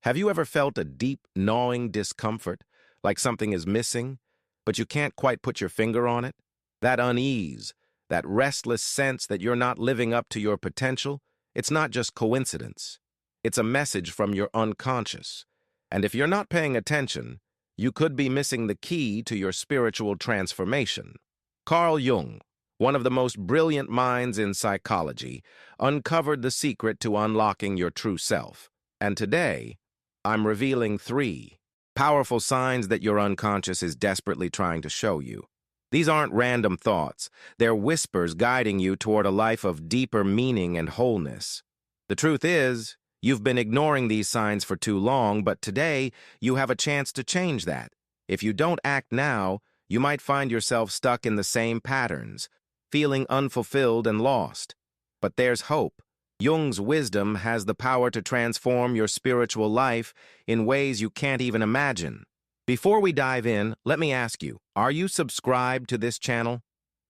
Have you ever felt a deep, gnawing discomfort, like something is missing, but you can't quite put your finger on it? That unease, that restless sense that you're not living up to your potential, it's not just coincidence. It's a message from your unconscious. And if you're not paying attention, you could be missing the key to your spiritual transformation. Carl Jung, one of the most brilliant minds in psychology, uncovered the secret to unlocking your true self. And today, I'm revealing 3 powerful signs that your unconscious is desperately trying to show you. These aren't random thoughts. They're whispers guiding you toward a life of deeper meaning and wholeness. The truth is, you've been ignoring these signs for too long, but today you have a chance to change that. If you don't act now, you might find yourself stuck in the same patterns, feeling unfulfilled and lost. But there's hope. Jung's wisdom has the power to transform your spiritual life in ways you can't even imagine. Before we dive in, let me ask you, are you subscribed to this channel?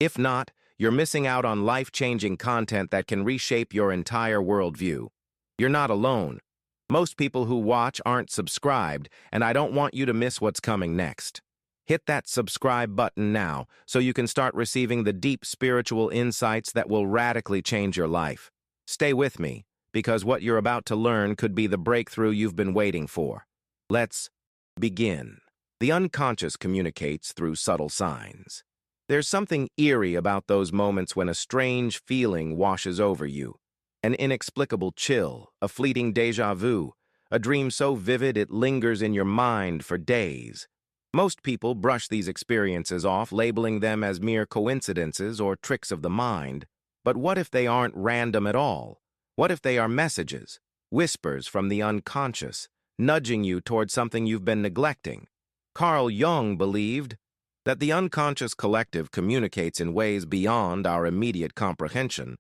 If not, you're missing out on life-changing content that can reshape your entire worldview. You're not alone. Most people who watch aren't subscribed, and I don't want you to miss what's coming next. Hit that subscribe button now so you can start receiving the deep spiritual insights that will radically change your life. Stay with me, because what you're about to learn could be the breakthrough you've been waiting for. Let's begin. The unconscious communicates through subtle signs. There's something eerie about those moments when a strange feeling washes over you. An inexplicable chill, a fleeting déjà vu, a dream so vivid it lingers in your mind for days. Most people brush these experiences off, labeling them as mere coincidences or tricks of the mind. But what if they aren't random at all? What if they are messages, whispers from the unconscious, nudging you toward something you've been neglecting? Carl Jung believed that the unconscious collective communicates in ways beyond our immediate comprehension,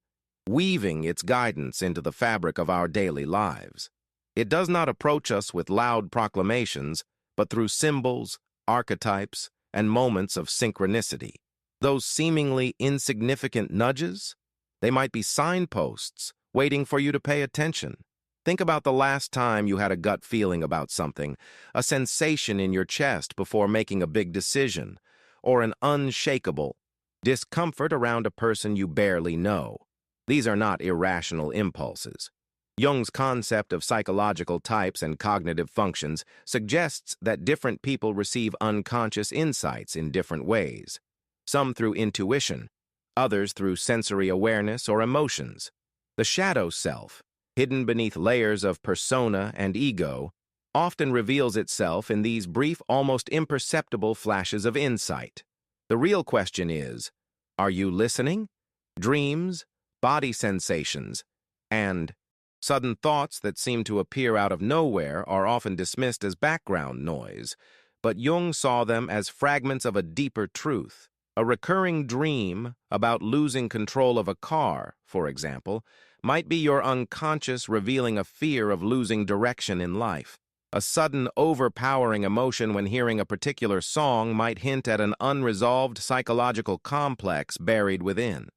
weaving its guidance into the fabric of our daily lives. It does not approach us with loud proclamations, but through symbols, archetypes, and moments of synchronicity. Those seemingly insignificant nudges? They might be signposts, waiting for you to pay attention. Think about the last time you had a gut feeling about something, a sensation in your chest before making a big decision, or an unshakable discomfort around a person you barely know. These are not irrational impulses. Jung's concept of psychological types and cognitive functions suggests that different people receive unconscious insights in different ways, some through intuition, others through sensory awareness or emotions. The shadow self, hidden beneath layers of persona and ego, often reveals itself in these brief, almost imperceptible flashes of insight. The real question is, are you listening? Dreams, body sensations, and sudden thoughts that seem to appear out of nowhere are often dismissed as background noise, but Jung saw them as fragments of a deeper truth. A recurring dream about losing control of a car, for example, might be your unconscious revealing a fear of losing direction in life. A sudden, overpowering emotion when hearing a particular song might hint at an unresolved psychological complex buried within.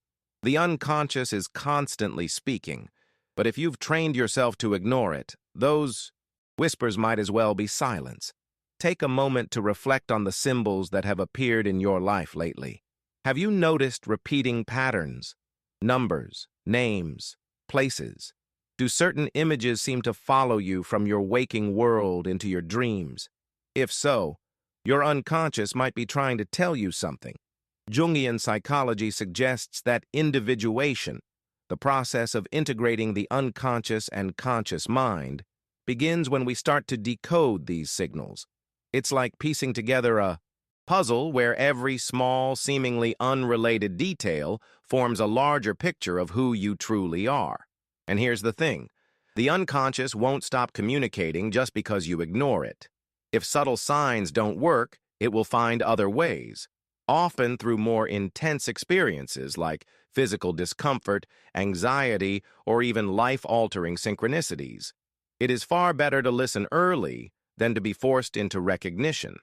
The unconscious is constantly speaking, but if you've trained yourself to ignore it, those whispers might as well be silence. Take a moment to reflect on the symbols that have appeared in your life lately. Have you noticed repeating patterns? Numbers, names, places? Do certain images seem to follow you from your waking world into your dreams? If so, your unconscious might be trying to tell you something. Jungian psychology suggests that individuation, the process of integrating the unconscious and conscious mind, begins when we start to decode these signals. It's like piecing together a puzzle where every small, seemingly unrelated detail forms a larger picture of who you truly are. And here's the thing, the unconscious won't stop communicating just because you ignore it. If subtle signs don't work, it will find other ways, often through more intense experiences like physical discomfort, anxiety, or even life-altering synchronicities. It is far better to listen early than to be forced into recognition.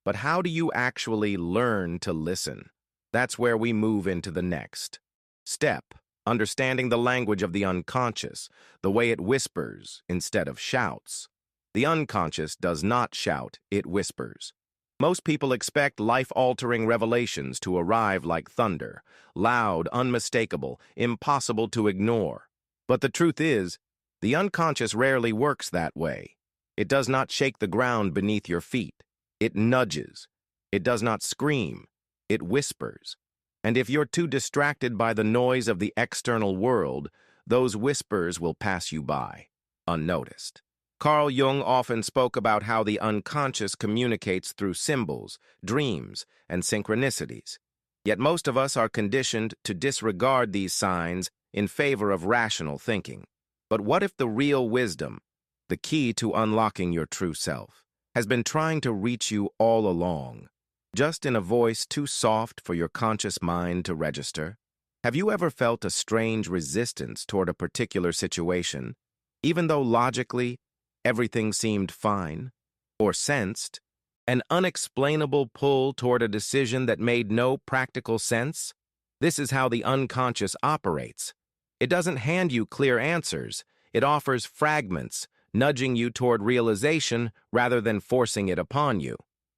But how do you actually learn to listen? That's where we move into the next step, understanding the language of the unconscious, the way it whispers instead of shouts. The unconscious does not shout, it whispers. Most people expect life-altering revelations to arrive like thunder, loud, unmistakable, impossible to ignore. But the truth is, the unconscious rarely works that way. It does not shake the ground beneath your feet. It nudges. It does not scream. It whispers. And if you're too distracted by the noise of the external world, those whispers will pass you by, unnoticed. Carl Jung often spoke about how the unconscious communicates through symbols, dreams, and synchronicities. Yet most of us are conditioned to disregard these signs in favor of rational thinking. But what if the real wisdom, the key to unlocking your true self, has been trying to reach you all along, just in a voice too soft for your conscious mind to register? Have you ever felt a strange resistance toward a particular situation, even though logically everything seemed fine? Or sensed an unexplainable pull toward a decision that made no practical sense? This is how the unconscious operates. It doesn't hand you clear answers. It offers fragments, nudging you toward realization rather than forcing it upon you.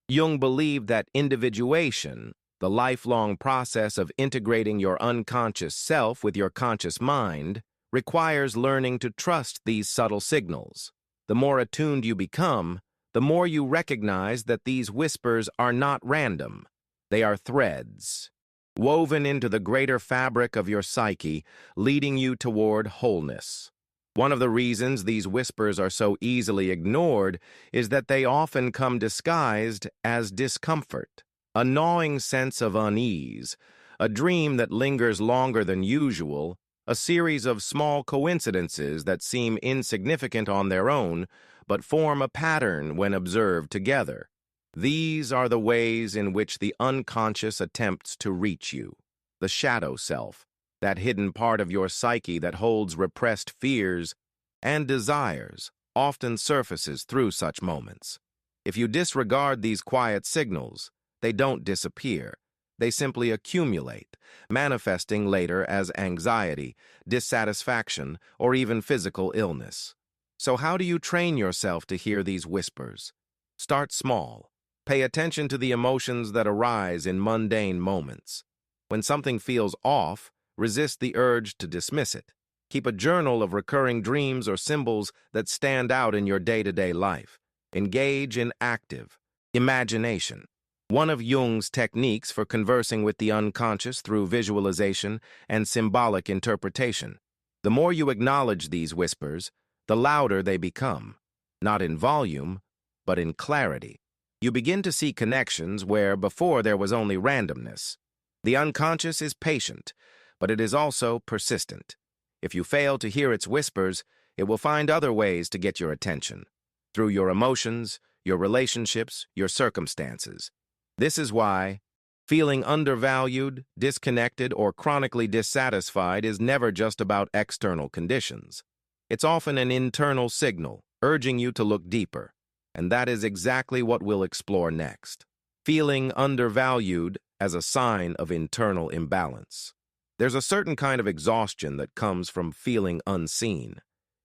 Jung believed that individuation, the lifelong process of integrating your unconscious self with your conscious mind, requires learning to trust these subtle signals. The more attuned you become, the more you recognize that these whispers are not random. They are threads, woven into the greater fabric of your psyche, leading you toward wholeness. One of the reasons these whispers are so easily ignored is that they often come disguised as discomfort, a gnawing sense of unease, a dream that lingers longer than usual, a series of small coincidences that seem insignificant on their own, but form a pattern when observed together. These are the ways in which the unconscious attempts to reach you. The shadow self, that hidden part of your psyche that holds repressed fears and desires, often surfaces through such moments. If you disregard these quiet signals, they don't disappear. They simply accumulate, manifesting later as anxiety, dissatisfaction, or even physical illness. So how do you train yourself to hear these whispers? Start small. Pay attention to the emotions that arise in mundane moments. When something feels off, resist the urge to dismiss it. Keep a journal of recurring dreams or symbols that stand out in your day-to-day life. Engage in active imagination. One of Jung's techniques for conversing with the unconscious through visualization and symbolic interpretation. The more you acknowledge these whispers, the louder they become, not in volume, but in clarity. You begin to see connections where before there was only randomness. The unconscious is patient, but it is also persistent. If you fail to hear its whispers, it will find other ways to get your attention, through your emotions, your relationships, your circumstances. This is why feeling undervalued, disconnected, or chronically dissatisfied is never just about external conditions. It's often an internal signal, urging you to look deeper. And that is exactly what we'll explore next. Feeling undervalued as a sign of internal imbalance. There's a certain kind of exhaustion that comes from feeling unseen.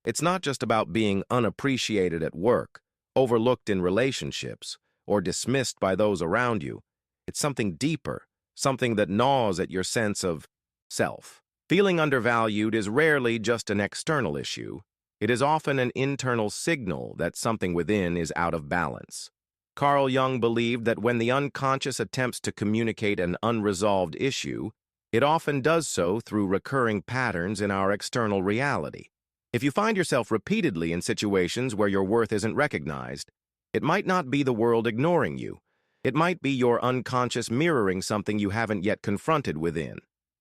It's not just about being unappreciated at work, overlooked in relationships, or dismissed by those around you. It's something deeper, something that gnaws at your sense of self. Feeling undervalued is rarely just an external issue. It is often an internal signal that something within is out of balance. Carl Jung believed that when the unconscious attempts to communicate an unresolved issue, it often does so through recurring patterns in our external reality. If you find yourself repeatedly in situations where your worth isn't recognized, it might not be the world ignoring you. It might be your unconscious mirroring something you haven't yet confronted within.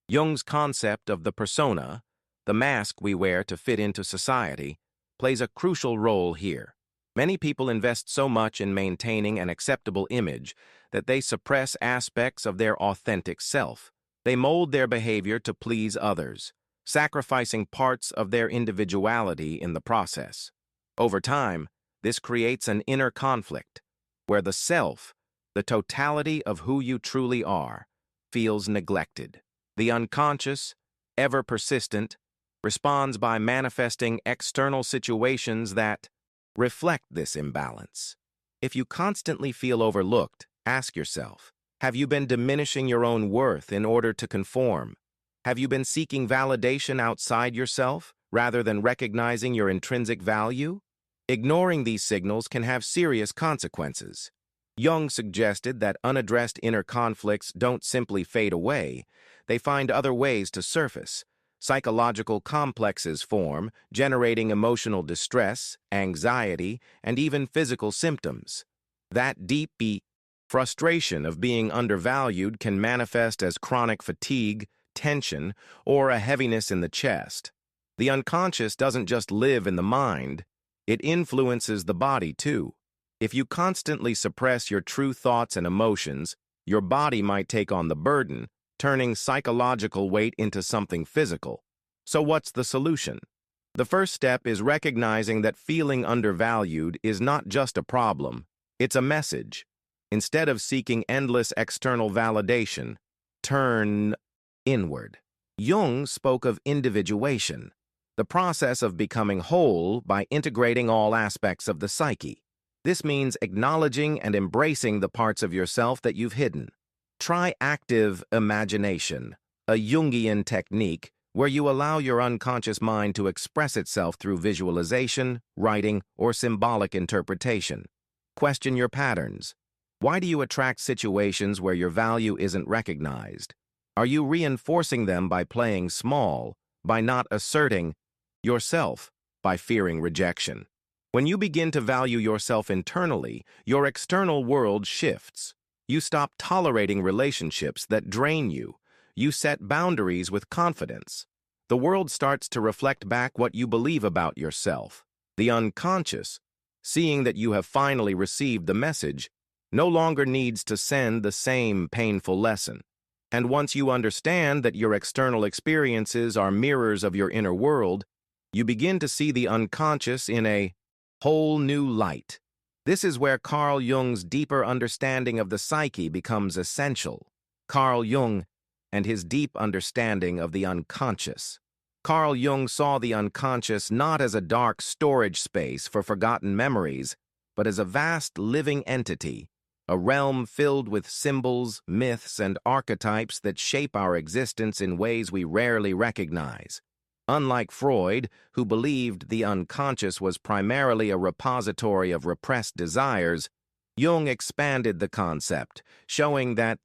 Jung's concept of the persona, the mask we wear to fit into society, plays a crucial role here. Many people invest so much in maintaining an acceptable image that they suppress aspects of their authentic self. They mold their behavior to please others, sacrificing parts of their individuality in the process. Over time, this creates an inner conflict, where the self, the totality of who you truly are, feels neglected. The unconscious, ever persistent, responds by manifesting external situations that Reflect this imbalance. If you constantly feel overlooked, ask yourself, have you been diminishing your own worth in order to conform? Have you been seeking validation outside yourself rather than recognizing your intrinsic value? Ignoring these signals can have serious consequences. Jung suggested that unaddressed inner conflicts don't simply fade away, they find other ways to surface. Psychological complexes form, generating emotional distress, anxiety, and even physical symptoms. That deep frustration of being undervalued can manifest as chronic fatigue, tension, or a heaviness in the chest. The unconscious doesn't just live in the mind, it influences the body too. If you constantly suppress your true thoughts and emotions, your body might take on the burden, turning psychological weight into something physical. So what's the solution? The first step is recognizing that feeling undervalued is not just a problem, it's a message. Instead of seeking endless external validation, turn inward. Jung spoke of individuation, the process of becoming whole by integrating all aspects of the psyche. This means acknowledging and embracing the parts of yourself that you've hidden. Try active imagination, a Jungian technique where you allow your unconscious mind to express itself through visualization, writing, or symbolic interpretation. Question your patterns. Why do you attract situations where your value isn't recognized? Are you reinforcing them by playing small, by not asserting yourself, by fearing rejection? When you begin to value yourself internally, your external world shifts. You stop tolerating relationships that drain you. You set boundaries with confidence. The world starts to reflect back what you believe about yourself. The unconscious, seeing that you have finally received the message, no longer needs to send the same painful lesson. And once you understand that your external experiences are mirrors of your inner world, you begin to see the unconscious in a whole new light. This is where Carl Jung's deeper understanding of the psyche becomes essential. Carl Jung and his deep understanding of the unconscious. Carl Jung saw the unconscious not as a dark storage space for forgotten memories, but as a vast living entity, a realm filled with symbols, myths, and archetypes that shape our existence in ways we rarely recognize. Unlike Freud, who believed the unconscious was primarily a repository of repressed desires, Jung expanded the concept, showing that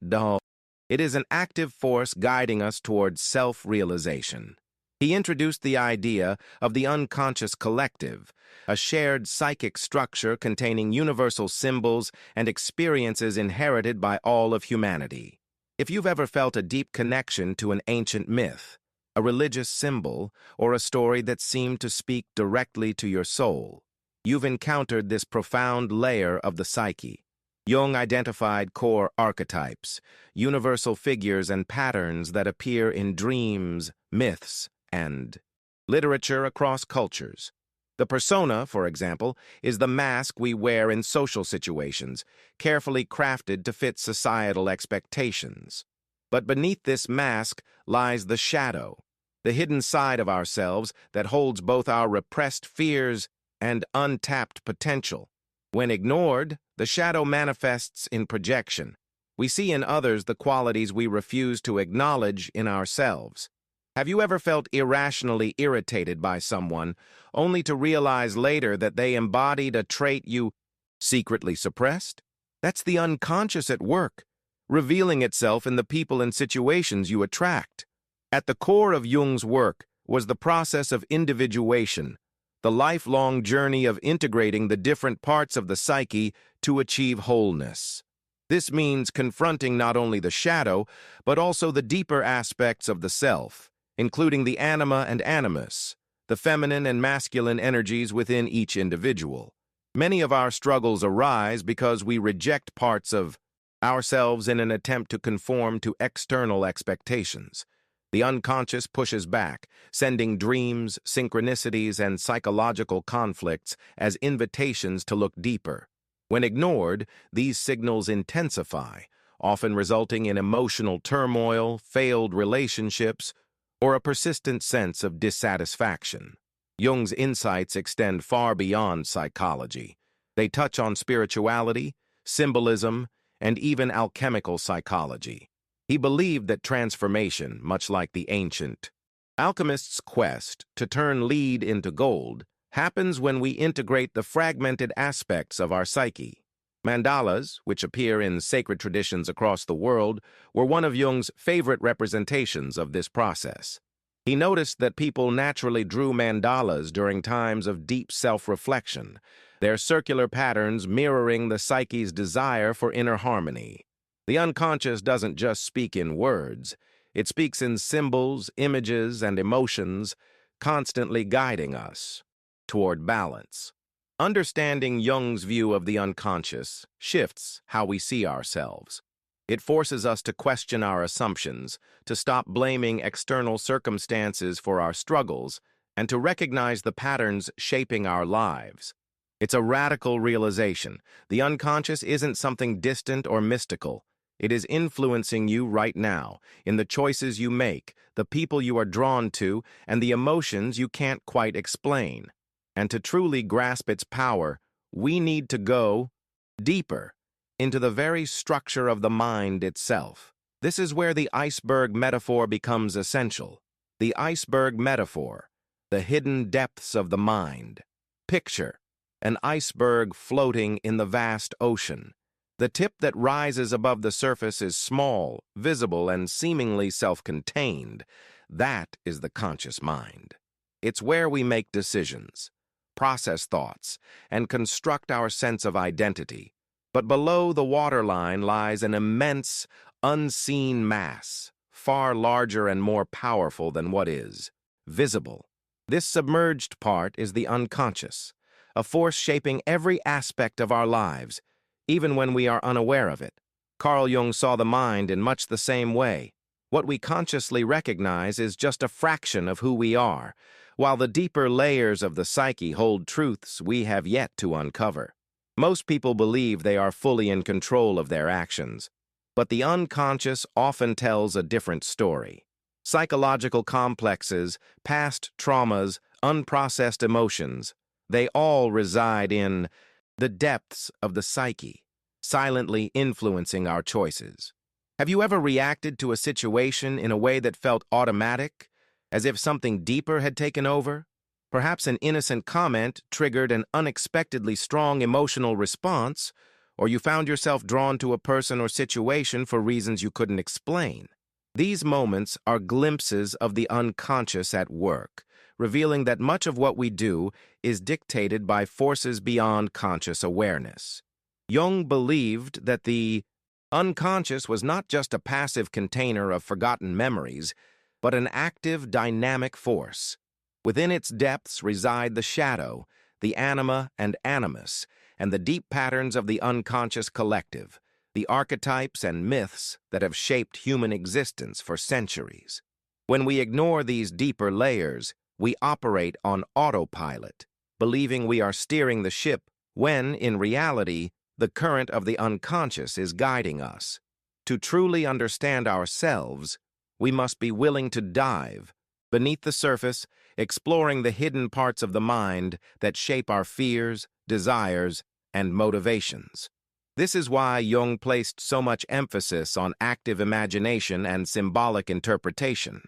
it is an active force guiding us towards self-realization. He introduced the idea of the unconscious collective, a shared psychic structure containing universal symbols and experiences inherited by all of humanity. If you've ever felt a deep connection to an ancient myth, a religious symbol, or a story that seemed to speak directly to your soul, you've encountered this profound layer of the psyche. Jung identified core archetypes, universal figures and patterns that appear in dreams, myths, and literature across cultures. The persona, for example, is the mask we wear in social situations, carefully crafted to fit societal expectations. But beneath this mask lies the shadow, the hidden side of ourselves that holds both our repressed fears and untapped potential. When ignored, the shadow manifests in projection. We see in others the qualities we refuse to acknowledge in ourselves. Have you ever felt irrationally irritated by someone, only to realize later that they embodied a trait you secretly suppressed? That's the unconscious at work, revealing itself in the people and situations you attract. At the core of Jung's work was the process of individuation, the lifelong journey of integrating the different parts of the psyche to achieve wholeness. This means confronting not only the shadow, but also the deeper aspects of the self, including the anima and animus, the feminine and masculine energies within each individual. Many of our struggles arise because we reject parts of ourselves in an attempt to conform to external expectations. The unconscious pushes back, sending dreams, synchronicities, and psychological conflicts as invitations to look deeper. When ignored, these signals intensify, often resulting in emotional turmoil, failed relationships, or a persistent sense of dissatisfaction. Jung's insights extend far beyond psychology. They touch on spirituality, symbolism, and even alchemical psychology. He believed that transformation, much like the ancient alchemist's quest to turn lead into gold, happens when we integrate the fragmented aspects of our psyche. Mandalas, which appear in sacred traditions across the world, were one of Jung's favorite representations of this process. He noticed that people naturally drew mandalas during times of deep self-reflection, their circular patterns mirroring the psyche's desire for inner harmony. The unconscious doesn't just speak in words, it speaks in symbols, images, and emotions, constantly guiding us toward balance. Understanding Jung's view of the unconscious shifts how we see ourselves. It forces us to question our assumptions, to stop blaming external circumstances for our struggles, and to recognize the patterns shaping our lives. It's a radical realization. The unconscious isn't something distant or mystical. It is influencing you right now, in the choices you make, the people you are drawn to, and the emotions you can't quite explain. And to truly grasp its power, we need to go deeper into the very structure of the mind itself. This is where the iceberg metaphor becomes essential. The iceberg metaphor, the hidden depths of the mind. Picture an iceberg floating in the vast ocean. The tip that rises above the surface is small, visible, and seemingly self-contained. That is the conscious mind. It's where we make decisions, process thoughts, and construct our sense of identity. But below the waterline lies an immense, unseen mass, far larger and more powerful than what is visible. This submerged part is the unconscious, a force shaping every aspect of our lives, even when we are unaware of it. Carl Jung saw the mind in much the same way. What we consciously recognize is just a fraction of who we are, while the deeper layers of the psyche hold truths we have yet to uncover. Most people believe they are fully in control of their actions, but the unconscious often tells a different story. Psychological complexes, past traumas, unprocessed emotions, they all reside in the depths of the psyche, silently influencing our choices. Have you ever reacted to a situation in a way that felt automatic, as if something deeper had taken over? Perhaps an innocent comment triggered an unexpectedly strong emotional response, or you found yourself drawn to a person or situation for reasons you couldn't explain. These moments are glimpses of the unconscious at work, revealing that much of what we do is dictated by forces beyond conscious awareness. Jung believed that the unconscious was not just a passive container of forgotten memories, but an active, dynamic force. Within its depths reside the shadow, the anima and animus, and the deep patterns of the unconscious collective, the archetypes and myths that have shaped human existence for centuries. When we ignore these deeper layers, we operate on autopilot, believing we are steering the ship when, in reality, the current of the unconscious is guiding us. To truly understand ourselves, we must be willing to dive beneath the surface, exploring the hidden parts of the mind that shape our fears, desires, and motivations. This is why Jung placed so much emphasis on active imagination and symbolic interpretation.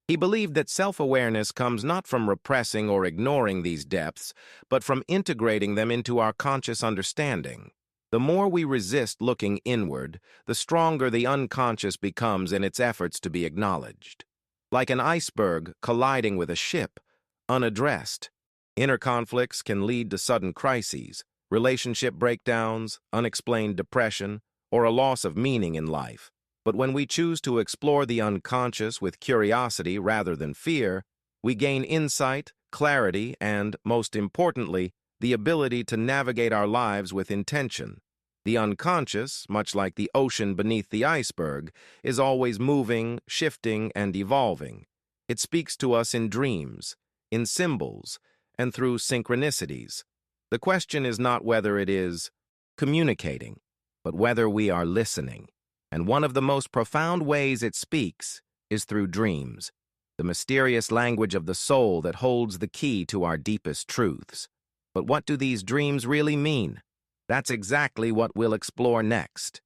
He believed that self-awareness comes not from repressing or ignoring these depths, but from integrating them into our conscious understanding. The more we resist looking inward, the stronger the unconscious becomes in its efforts to be acknowledged. Like an iceberg colliding with a ship, unaddressed, inner conflicts can lead to sudden crises, relationship breakdowns, unexplained depression, or a loss of meaning in life. But when we choose to explore the unconscious with curiosity rather than fear, we gain insight, clarity, and, most importantly, the ability to navigate our lives with intention. The unconscious, much like the ocean beneath the iceberg, is always moving, shifting, and evolving. It speaks to us in dreams, in symbols, and through synchronicities. The question is not whether it is communicating, but whether we are listening. And one of the most profound ways it speaks is through dreams. the mysterious language of the soul that holds the key to our deepest truths. But what do these dreams really mean? That's exactly what we'll explore next.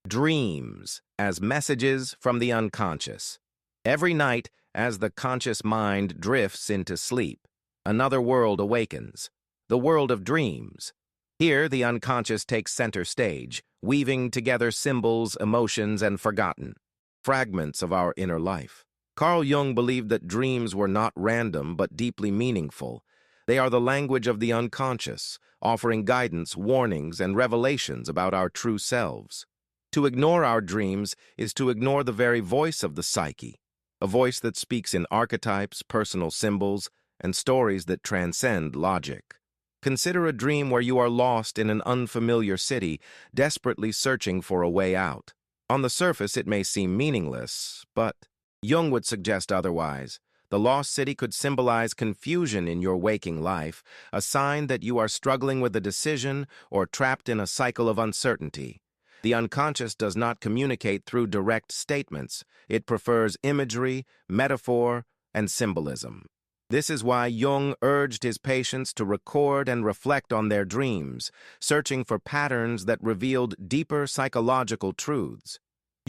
Dreams as messages from the unconscious. Every night, as the conscious mind drifts into sleep, another world awakens, the world of dreams. Here, the unconscious takes center stage, weaving together symbols, emotions, and forgotten fragments of our inner life. Carl Jung believed that dreams were not random but deeply meaningful. They are the language of the unconscious, offering guidance, warnings, and revelations about our true selves. To ignore our dreams is to ignore the very voice of the psyche, a voice that speaks in archetypes, personal symbols, and stories that transcend logic. Consider a dream where you are lost in an unfamiliar city, desperately searching for a way out. On the surface, it may seem meaningless, but Jung would suggest otherwise. The lost city could symbolize confusion in your waking life, a sign that you are struggling with a decision or trapped in a cycle of uncertainty. The unconscious does not communicate through direct statements. It prefers imagery, metaphor, and symbolism. This is why Jung urged his patients to record and reflect on their dreams, searching for patterns that revealed deeper psychological truths.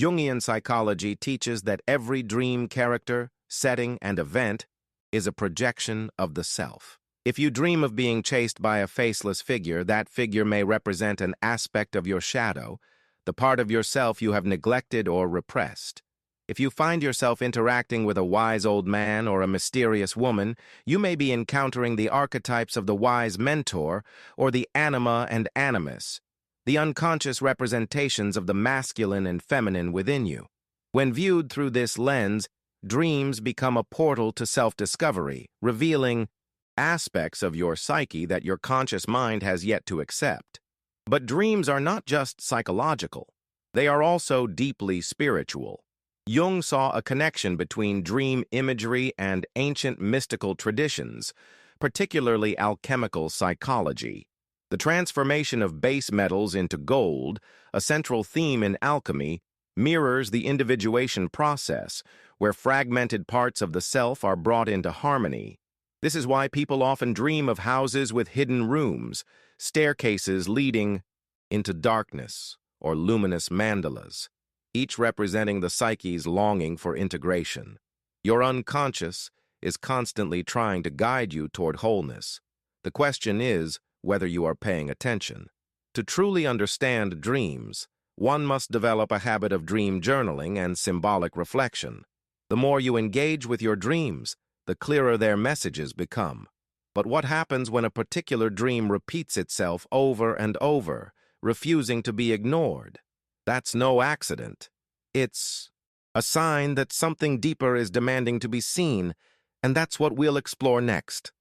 Jungian psychology teaches that every dream character, setting, and event is a projection of the self. If you dream of being chased by a faceless figure, that figure may represent an aspect of your shadow, the part of yourself you have neglected or repressed. If you find yourself interacting with a wise old man or a mysterious woman, you may be encountering the archetypes of the wise mentor or the anima and animus, the unconscious representations of the masculine and feminine within you. When viewed through this lens, dreams become a portal to self-discovery, revealing aspects of your psyche that your conscious mind has yet to accept. But dreams are not just psychological. They are also deeply spiritual. Jung saw a connection between dream imagery and ancient mystical traditions, particularly alchemical psychology. The transformation of base metals into gold, a central theme in alchemy, mirrors the individuation process, where fragmented parts of the self are brought into harmony. This is why people often dream of houses with hidden rooms, staircases leading into darkness, or luminous mandalas, each representing the psyche's longing for integration. Your unconscious is constantly trying to guide you toward wholeness. The question is whether you are paying attention. To truly understand dreams, one must develop a habit of dream journaling and symbolic reflection. The more you engage with your dreams, the clearer their messages become. But what happens when a particular dream repeats itself over and over, refusing to be ignored? That's no accident. It's a sign that something deeper is demanding to be seen, and that's what we'll explore next.